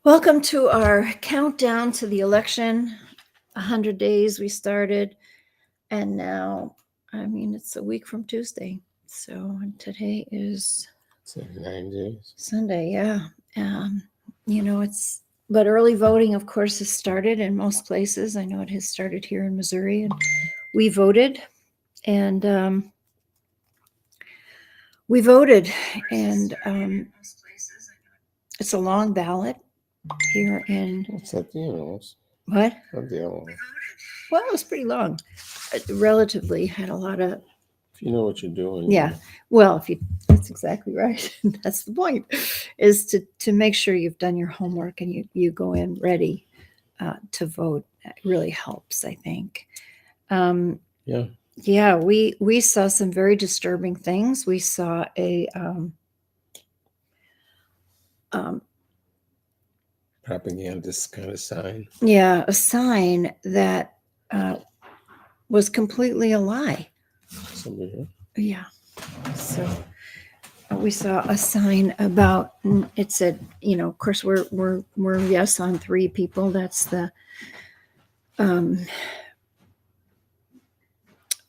Welcome to our countdown to the election. 100 days we started, and now, it's a week from Tuesday. So today is So 9 days. Sunday, yeah. But early voting, of course, has started in most places. I know it has started here in Missouri, and we voted, and it's a long ballot here in What's that the animals? what? Not the animals. Well, it was pretty long. Relatively had a lot of. If you know what you're doing. Yeah. Well, that's exactly right. That's the point, is to make sure you've done your homework and you go in ready to vote. It really helps, I think. Yeah. Yeah, we saw some very disturbing things. We saw a Propagandist kind of sign. yeah, a sign that was completely a lie. Somebody here. Yeah. So we saw a sign about it said, of course we're yes on 3 people. That's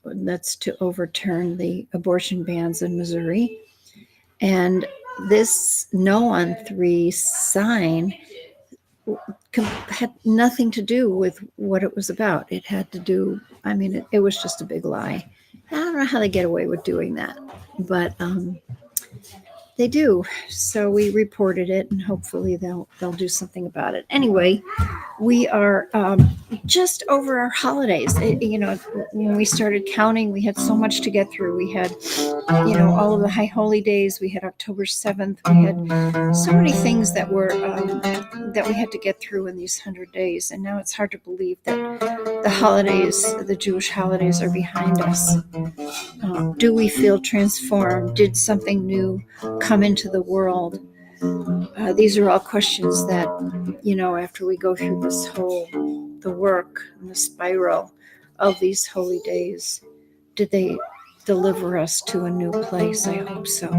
that's to overturn the abortion bans in Missouri. And this no on 3 sign had nothing to do with what it was about. It had to do, it was just a big lie. I don't know how they get away with doing that, but they do. So we reported it, and hopefully they'll do something about it. Anyway, we are just over our holidays. When we started counting, we had so much to get through. We had, all of the high holy days. We had October 7th. We had so many things that were that we had to get through in these 100 days. And now it's hard to believe that the holidays, the Jewish holidays, are behind us. Do we feel transformed? Did something new come into the world? These are all questions that, after we go through the work and the spiral of these holy days, did they deliver us to a new place? I hope so.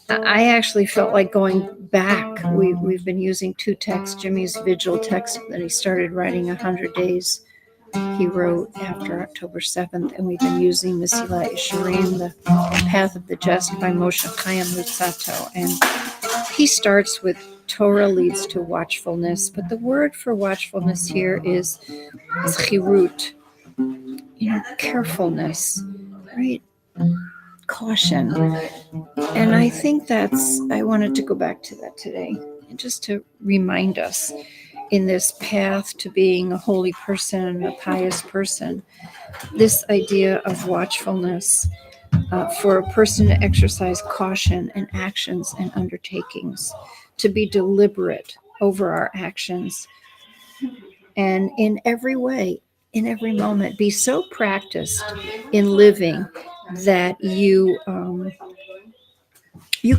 I actually felt like going back. We've been using 2 texts, Jimmy's vigil text that he started writing 100 days. He wrote after October 7th, and we've been using Mesilat Yesharim, the Path of the Just by Moshe Chaim Luzzatto. And he starts with Torah leads to watchfulness, but the word for watchfulness here is zchirut, carefulness, right? Caution. And I think I wanted to go back to that today, just to remind us in this path to being a holy person, a pious person, this idea of watchfulness, for a person to exercise caution in actions and undertakings, to be deliberate over our actions, and in every way, in every moment, be so practiced in living that you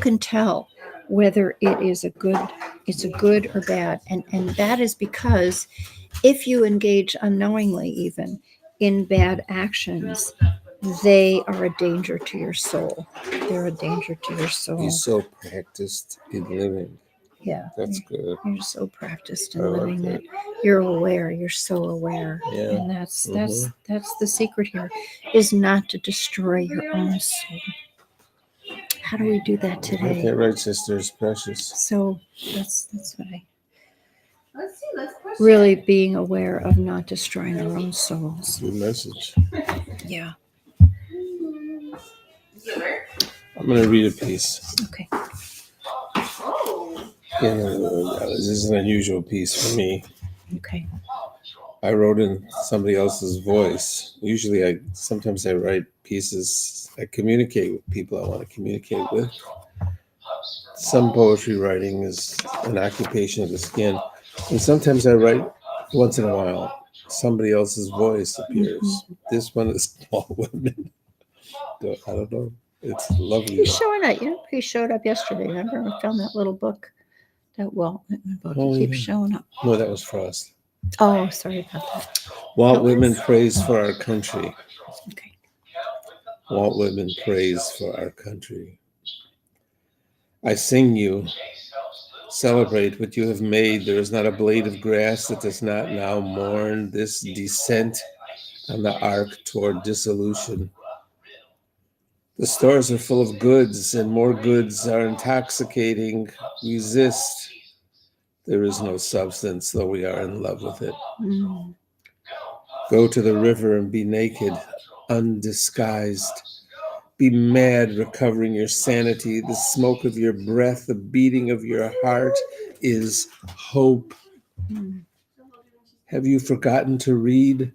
can tell whether it's a good or bad, and that is because if you engage unknowingly even in bad actions, they are a danger to your soul. They're a danger to your soul. You're so practiced in living. Yeah, That's good. You're so practiced in living that you're aware. You're so aware, Yeah. and that's the secret here, is not to destroy your own soul. How do we do that today? Okay, right, sister, is precious. So that's what I. Really being aware of not destroying our own souls. Good message. Yeah. I'm going to read a piece. Okay. This is an unusual piece for me. Okay. I wrote in somebody else's voice. Usually sometimes I write pieces. I communicate with people I want to communicate with. Some poetry writing is an occupation of the skin. And sometimes I write once in a while. Somebody else's voice appears. Mm-hmm. This one is All Women. I don't know. It's lovely. He's showing up. He showed up yesterday. Remember, I found that little book. That Walt Whitman book. He keeps showing up. No, that was Frost. Oh, sorry about that. Walt Whitman prays for our country. Okay. Walt Whitman prays for our country. I sing you Celebrate what you have made. There is not a blade of grass that does not now mourn this descent on the ark toward dissolution. The stores are full of goods, and more goods are intoxicating. Resist. There is no substance, though we are in love with it. Mm. Go to the river and be naked, undisguised. Be mad, recovering your sanity. The smoke of your breath, the beating of your heart is hope. Mm. Have you forgotten to read?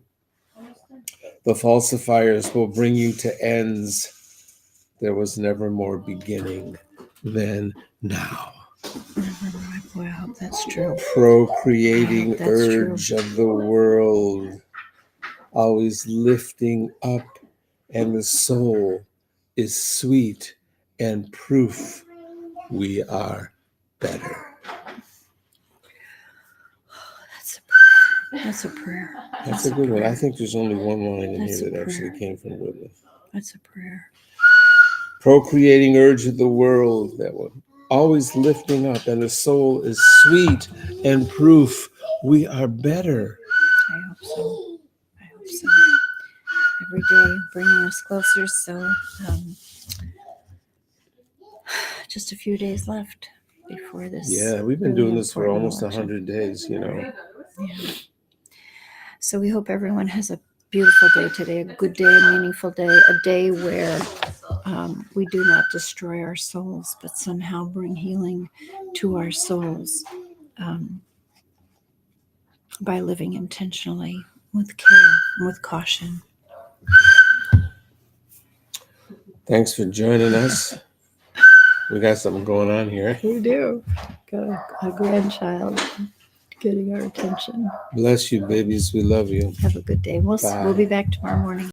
The falsifiers will bring you to ends. There was never more beginning than now. Boy, I hope that's true. Procreating That's urge of the world, always lifting up, and the soul is sweet and proof we are better. That's a prayer. That's a good one. I think there's only one line in That's here a that actually prayer. came from Whitney. That's a prayer. Procreating urge of the world, that one. Always lifting up, and the soul is sweet and proof we are better. I hope so. I hope so. Every day bringing us closer. So just a few days left before this. Yeah, we've been really doing this for important almost election. 100 days, you know. Yeah. So we hope everyone has a beautiful day today, a good day, a meaningful day, a day where we do not destroy our souls, but somehow bring healing to our souls by living intentionally, with care, and with caution. Thanks for joining us. We got something going on here. We do. Got a grandchild getting our attention. Bless you, babies. We love you. Have a good day. We'll Bye. be back tomorrow morning.